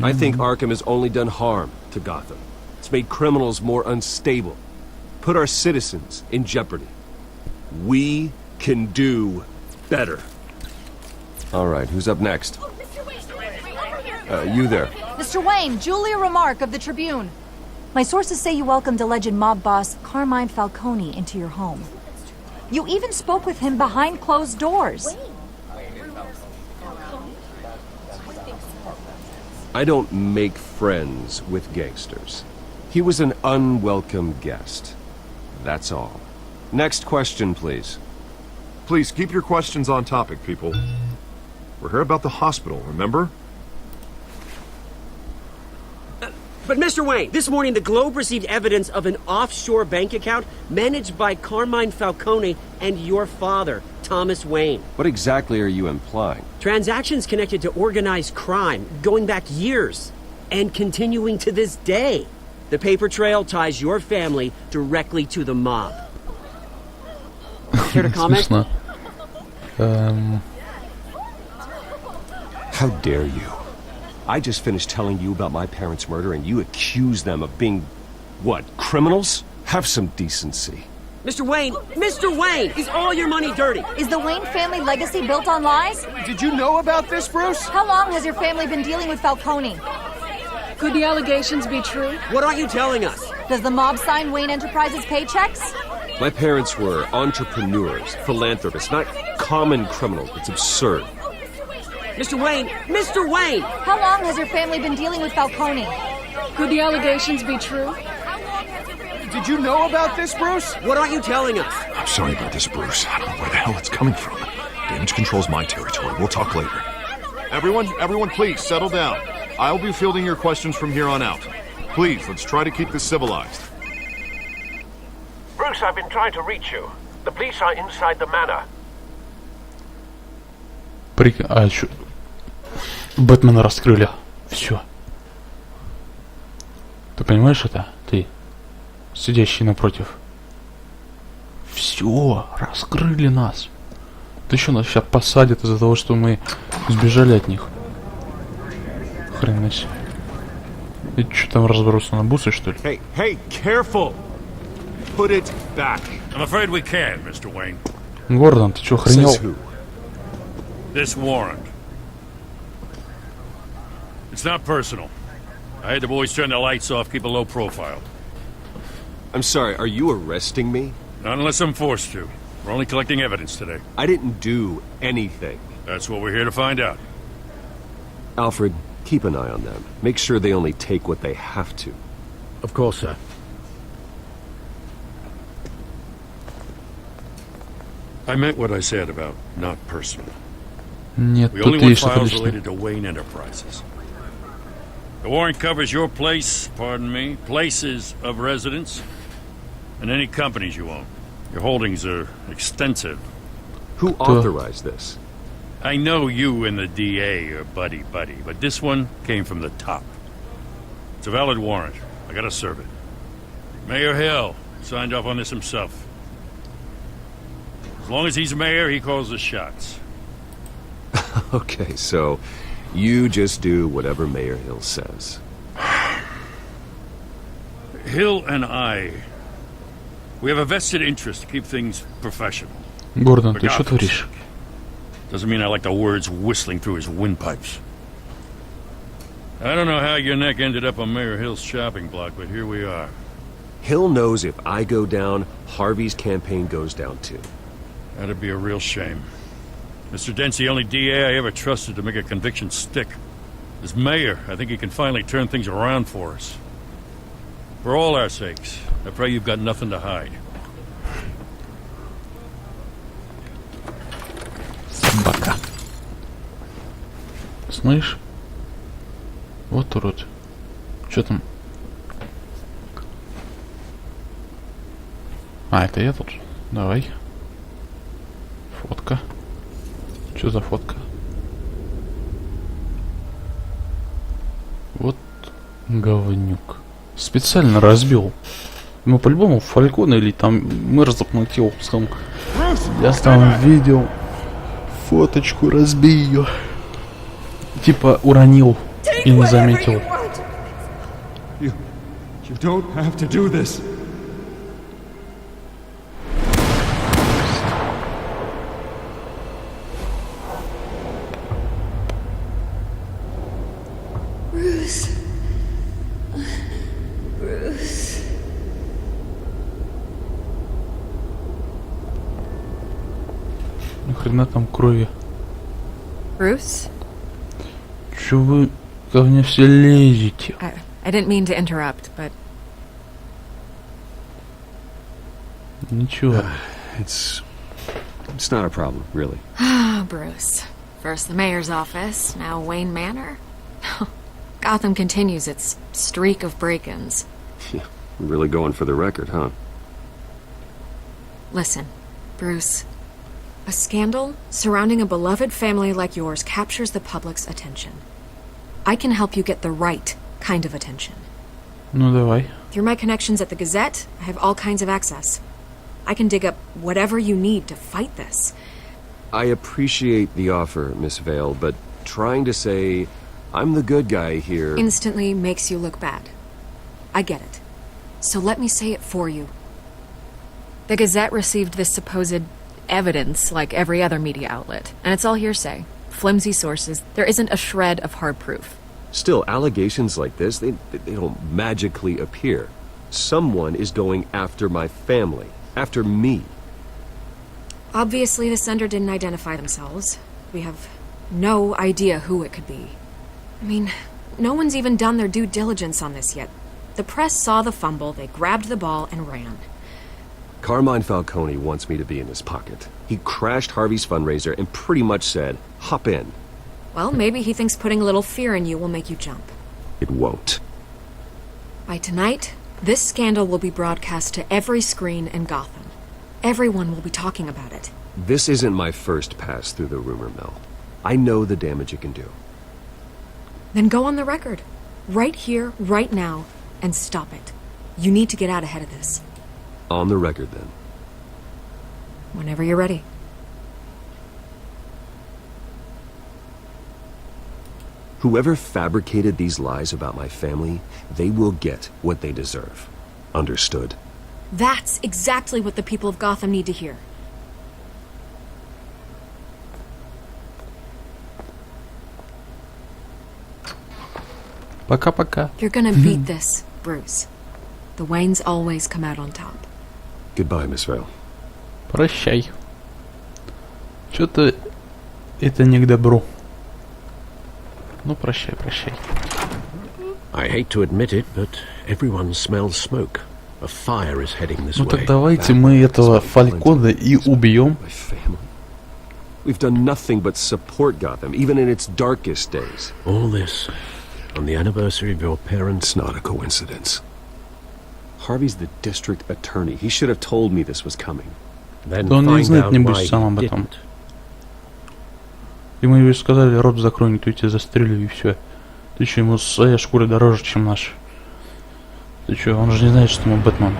I think Arkham has only done harm to Gotham. It's made criminals more unstable, put our citizens in jeopardy. We can do better. All right, who's up next? You there. Mr. Wayne, Julia Remark of the Tribune. My sources say you welcomed alleged mob boss Carmine Falcone into your home. You even spoke with him behind closed doors. I don't make friends with gangsters. He was an unwelcome guest. That's all. Next question, please. Please keep your questions on topic, people. We're here about the hospital, remember? But Mr. Wayne, this morning the Globe received evidence of an offshore bank account managed by Carmine Falcone and your father, Thomas Wayne. What exactly are you implying? Transactions connected to organized crime, going back years, and continuing to this day. The paper trail ties your family directly to the mob. Care to comment? How dare you? I just finished telling you about my parents' murder and you accuse them of being, what, criminals? Have some decency. Mr. Wayne! Mr. Wayne! Is all your money dirty? Is the Wayne family legacy built on lies? Did you know about this, Bruce? How long has your family been dealing with Falcone? Could the allegations be true? What aren't you telling us? Does the mob sign Wayne Enterprises paychecks? My parents were entrepreneurs, philanthropists, not common criminals. It's absurd. Mr. Wayne! Mr. Wayne! How long has your family been dealing with Falcone? Could the allegations be true? Did you know about this, Bruce? What aren't you telling us? I'm sorry about this, Bruce. I don't know where the hell it's coming from. Damage control's my territory. We'll talk later. Everyone, please settle down. I'll be fielding your questions from here on out. Please, let's try to keep this civilized. Bruce, I've been trying to reach you. The police are inside the manor. Бэтмена раскрыли. Все. Ты понимаешь это? Ты, сидящий напротив. Все, раскрыли нас. Ты еще нас сейчас посадят из-за того, что мы сбежали от них. Хрена себе. Это что там разбросано, бусы, что ли? Hey, careful! Put it back. I'm afraid we can't, Mr. Wayne. Гордон, ты что, охренел? This warrant. It's not personal. I had the boys turn the lights off, keep a low profile. I'm sorry, are you arresting me? Not unless I'm forced to. We're only collecting evidence today. I didn't do anything. That's what we're here to find out. Alfred, keep an eye on them. Make sure they only take what they have to. Of course, sir. I meant what I said about not personal. Нет, We only тут want есть что-то files личное. related to Wayne Enterprises. The warrant covers your place, pardon me, places of residence, and any companies you own. Your holdings are extensive. Who authorized this? I know you and the DA are buddy-buddy, but this one came from the top. It's a valid warrant. I gotta serve it. Mayor Hill signed off on this himself. As long as he's mayor, he calls the shots. Okay, so you just do whatever Mayor Hill says. Hill and I, we have a vested interest to keep things professional. Гордон, ты что творишь? Doesn't mean I like the words whistling through his windpipes. I don't know how your neck ended up on Mayor Hill's shopping block, but here we are. Hill knows if I go down, Harvey's campaign goes down too. That'd be a real shame. Mr. Dent's the only DA I ever trusted to make a conviction stick. As mayor, I think he can finally turn things around for us. For all our sakes, I pray you've got nothing to hide. Собака. Слышь? Вот урод. Что там? А, это я тут? Давай. Фотка. Что за фотка? Вот говнюк. Специально разбил. Мы по-любому Фалькона или там мэр заплатил. Я там видел фоточку, разбей ее. Типа уронил и не заметил. You don't have to do this. Bruce. Bruce. Нахрена там крови? Bruce? Чё вы ко мне все лезете? I didn't mean to interrupt, but... Ничего. It's not a problem, really. Ah, Bruce. First the mayor's office, now Wayne Manor. Gotham continues its streak of break-ins. Yeah, really going for the record, huh? Listen, Bruce. A scandal surrounding a beloved family like yours captures the public's attention. I can help you get the right kind of attention. Ну давай. Through my connections at the Gazette, I have all kinds of access. I can dig up whatever you need to fight this. I appreciate the offer, Miss Vale, but trying to say I'm the good guy here instantly makes you look bad. I get it. So let me say it for you. The Gazette received this supposed evidence like every other media outlet, and it's all hearsay. Flimsy sources. There isn't a shred of hard proof. Still, allegations like this, they don't magically appear. Someone is going after my family, after me. Obviously, the sender didn't identify themselves. We have no idea who it could be. I mean, no one's even done their due diligence on this yet. The press saw the fumble, they grabbed the ball and ran. Carmine Falcone wants me to be in his pocket. He crashed Harvey's fundraiser and pretty much said, hop in. Well, maybe he thinks putting a little fear in you will make you jump. It won't. By tonight, this scandal will be broadcast to every screen in Gotham. Everyone will be talking about it. This isn't my first pass through the rumor mill. I know the damage it can do. Then go on the record. Right here, right now, and stop it. You need to get out ahead of this. On the record, then. Whenever you're ready. Whoever fabricated these lies about my family, they will get what they deserve. Understood? That's exactly what the people of Gotham need to hear. Пока-пока. You're gonna beat this, Bruce. The Waynes always come out on top. Goodbye, Miss Vale. Прощай. Что-то это не к добру. Ну, прощай, прощай. I hate to admit it, but everyone smells smoke. A fire is heading this way. Ну так давайте мы этого Фалькона и убьем. We've done nothing but support Gotham, even in its darkest days. All this on the anniversary of your parents' Not a coincidence. Harvey's the district attorney. He should have told me this was coming. Then Да он не find знает, out небось, why сам об he этом. didn't. Ему и сказали, рот закрой, не то я тебя застрелю, и все. Ты что, ему своя шкура дороже, чем наша. Ты что, он же не знает, что мы Бэтмен.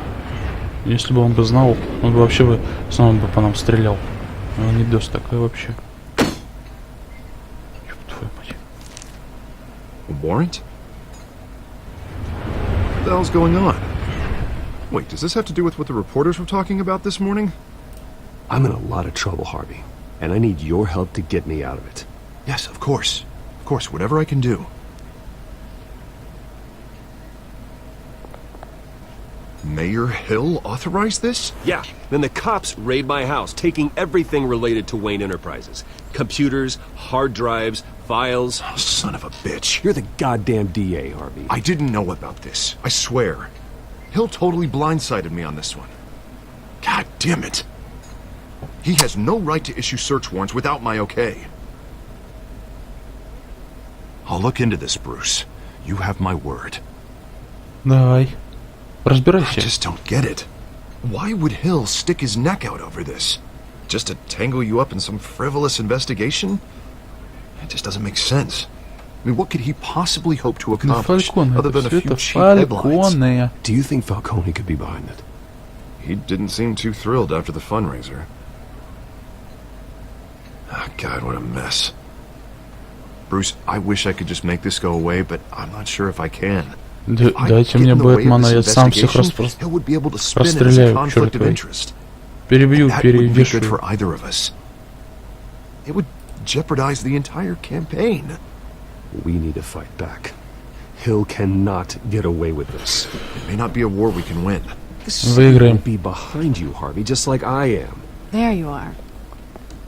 Если бы он бы знал, он бы вообще бы сам бы по нам стрелял. Он не дос такой вообще. Ёб твою мать. A warrant? What the hell's going on? Wait, does this have to do with what the reporters were talking about this morning? I'm in a lot of trouble, Harvey, and I need your help to get me out of it. Yes, of course. Of course, whatever I can do. Mayor Hill authorized this? Yeah, then the cops raid my house, taking everything related to Wayne Enterprises. Computers, hard drives, files. Oh, son of a bitch. You're the goddamn DA, Harvey. I didn't know about this. I swear. Hill totally blindsided me on this one. God damn it. He has no right to issue search warrants without my okay. I'll look into this, Bruce. You have my word. Давай. Разбирайся. I just don't get it. Why would Hill stick his neck out over this? Just to tangle you up in some frivolous investigation? It just doesn't make sense. I mean, what could he possibly hope to accomplish other than a few cheap headlines? Do you think Falcone could be behind it? He didn't seem too thrilled after the fundraiser. Oh, God, what a mess. Bruce, I wish I could just make this go away, but I'm not sure if I can. Дайте мне Бэтмена, я сам всех расстреляю, черт возьми. Перебью, перевешу. It would jeopardize the entire campaign. We need to fight back. Hill cannot get away with this. It may not be a war we can win. This will be behind you, Harvey, just like I am. There you are.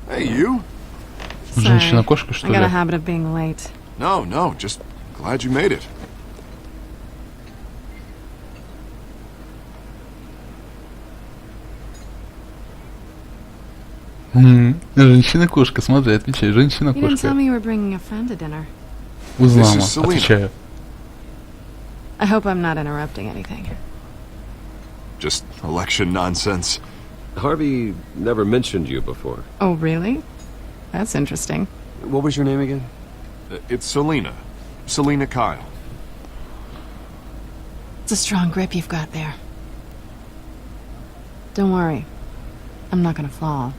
Hey, you. Женщина-кошка, что ли? I got a habit of being late. No, just glad you made it. Женщина-кошка, смотри, отвечай, You didn't женщина-кошка. tell me you were bringing a friend to dinner. Узнала, отвечаю. I hope I'm not interrupting anything. Just election nonsense. Harvey never mentioned you before. Oh, really? That's interesting. What was your name again? It's Selena. Selena Kyle. It's a strong grip you've got there. Don't worry. I'm not gonna fall.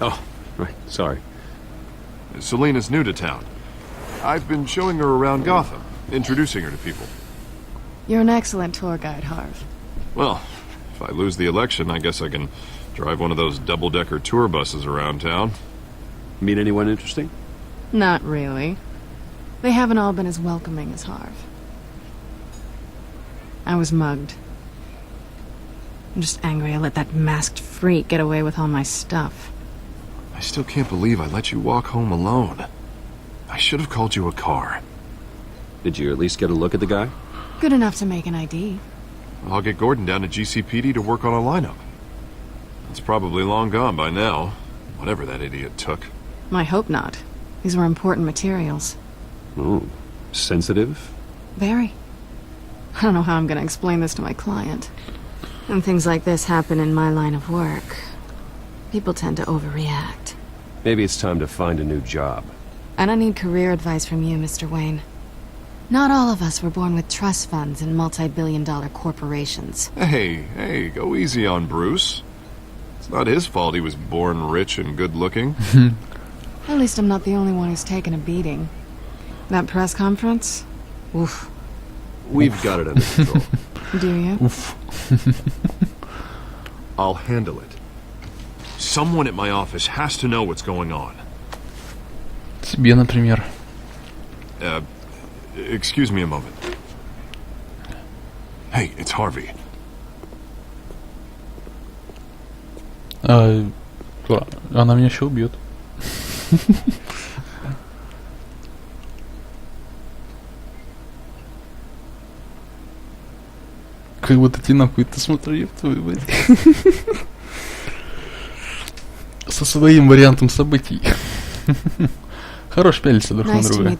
Oh, Right, sorry. Selena's new to town. I've been showing her around Gotham, introducing her to people. You're an excellent tour guide, Harv. Well, if I lose the election, I guess I can drive one of those double-decker tour buses around town. Meet anyone interesting? Not really. They haven't all been as welcoming as Harv. I was mugged. I'm just angry I let that masked freak get away with all my stuff. I still can't believe I let you walk home alone. I should have called you a car. Did you at least get a look at the guy? Good enough to make an ID. I'll get Gordon down to GCPD to work on a lineup. It's probably long gone by now, whatever that idiot took. I hope not. These were important materials. Ooh, sensitive? Very. I don't know how I'm gonna explain this to my client. When things like this happen in my line of work, people tend to overreact. Maybe it's time to find a new job. I don't need career advice from you, Mr. Wayne. Not all of us were born with trust funds and multi-billion-dollar corporations. Hey, go easy on Bruce. It's not his fault he was born rich and good-looking. At least I'm not the only one who's taken a beating. That press conference? Oof. We've got it under control. Do you? Oof. I'll handle it. Someone at my office has to know what's going on. Тебе, например. Excuse me a moment. Hey, it's Harvey. Она меня еще убьет. Как будто ты нахуй-то смотри, твою мать. Со своим вариантом событий. Хорош пялиться друг на друга.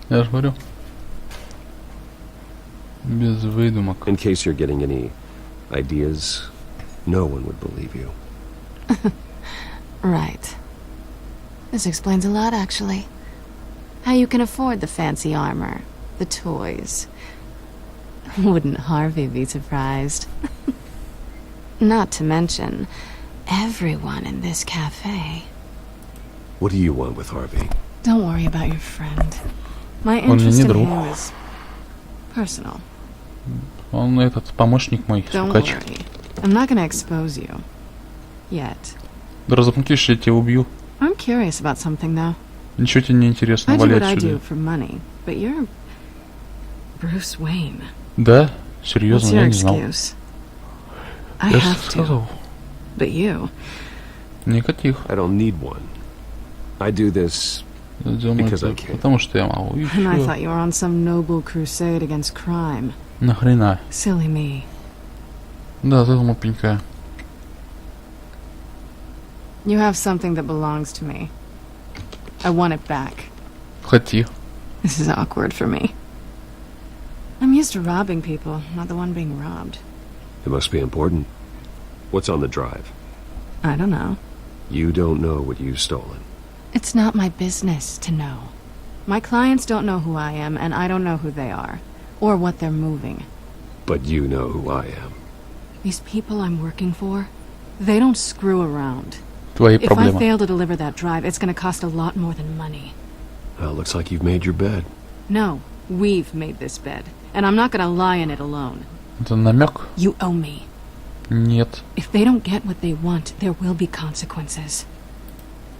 Я же говорю. Без выдумок. In case you're getting any ideas, no one would believe you. Right. This explains a lot, actually. How you can afford the fancy armor, the toys. Wouldn't Harvey be surprised? Not to mention, everyone in this cafe. What do you want with Harvey? Don't worry about your friend. My interest in him is personal. Он этот помощник мой, Don't стукач. worry. I'm not gonna expose you. Yet. Да разомкнись, я тебя убью. I'm curious about something, though. Ничего тебе не интересно, I do вали what I отсюда. do for money, but you're Bruce Wayne. Да? Серьезно, What's я your не знал. excuse? I Я же have to. сказал. But you. Никаких. I don't need one. I do this because I can. Потому что я могу. И And I всё. thought you were on some noble crusade against crime. Нахрена? Silly me. Да, ты глупенькая. You have something that belongs to me. I want it back. Хоти. This is awkward for me. I'm used to robbing people, not the one being robbed. It must be important. What's on the drive? I don't know. You don't know what you've stolen. It's not my business to know. My clients don't know who I am, and I don't know who they are, or what they're moving. But you know who I am. These people I'm working for, they don't screw around. Твои If I проблемы. fail to deliver that drive, it's going to cost a lot more than money. Well, looks like you've made your bed. No, we've made this bed, and I'm not going to lie in it alone. Это намек? You owe me. Нет. If they don't get what they want, there will be consequences.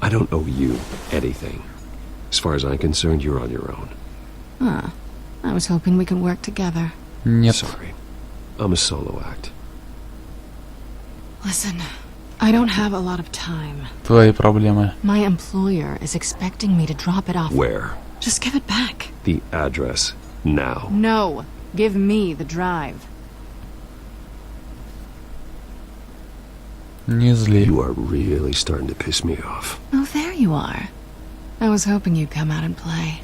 I don't owe you anything. As far as I'm concerned, you're on your own. Huh. I was hoping we could work together. Нет. Sorry. I'm a solo act. Listen, I don't have a lot of time. Твои проблемы. My employer is expecting me to drop it off. Where? Just give it back. The address. Now. No. Give me the drive. Не зли. You are really starting to piss me off. Oh, there you are. I was hoping you'd come out and play.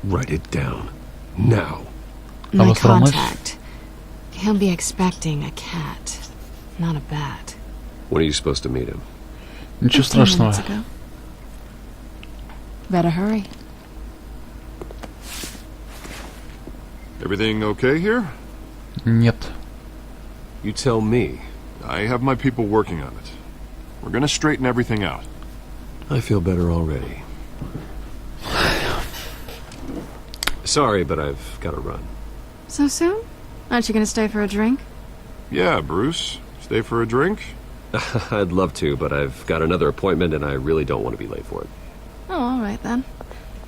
Write it down. Now. My contact. He'll be expecting a cat, not a bat. When are you supposed to meet him? Ничего 15 страшного. minutes ago. Better hurry. Everything okay here? Нет. You tell me. I have my people working on it. We're gonna straighten everything out. I feel better already. Sorry, but I've got to run. So soon? Aren't you gonna stay for a drink? Yeah, Bruce. Stay for a drink? I'd love to, but I've got another appointment and I really don't want to be late for it. Oh, alright then.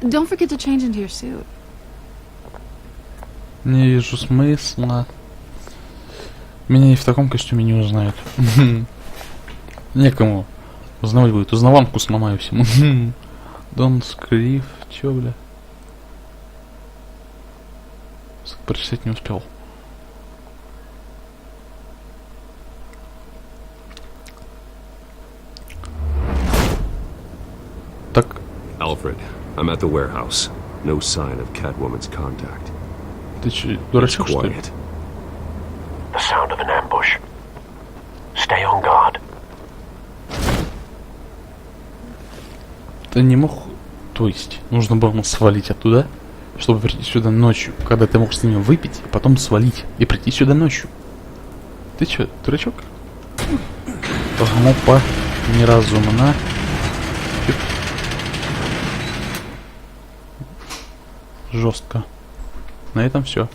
Don't forget to change into your suit. Не вижу смысла. Меня и в таком костюме не узнают. Некому узнавать будет. Узнаванку сломаю всему. Дон Скриф. Чё, бля? Прочитать не успел. Так. Alfred, I'm at the warehouse. No sign of Catwoman's contact. Ты че, дурачок, что ли? The sound of an ambush. Stay on guard. Ты не мог... То есть, нужно было свалить оттуда, чтобы прийти сюда ночью, когда ты мог с ними выпить, а потом свалить и прийти сюда ночью. Ты че, дурачок? Глупо, неразумно. Жестко. На этом все.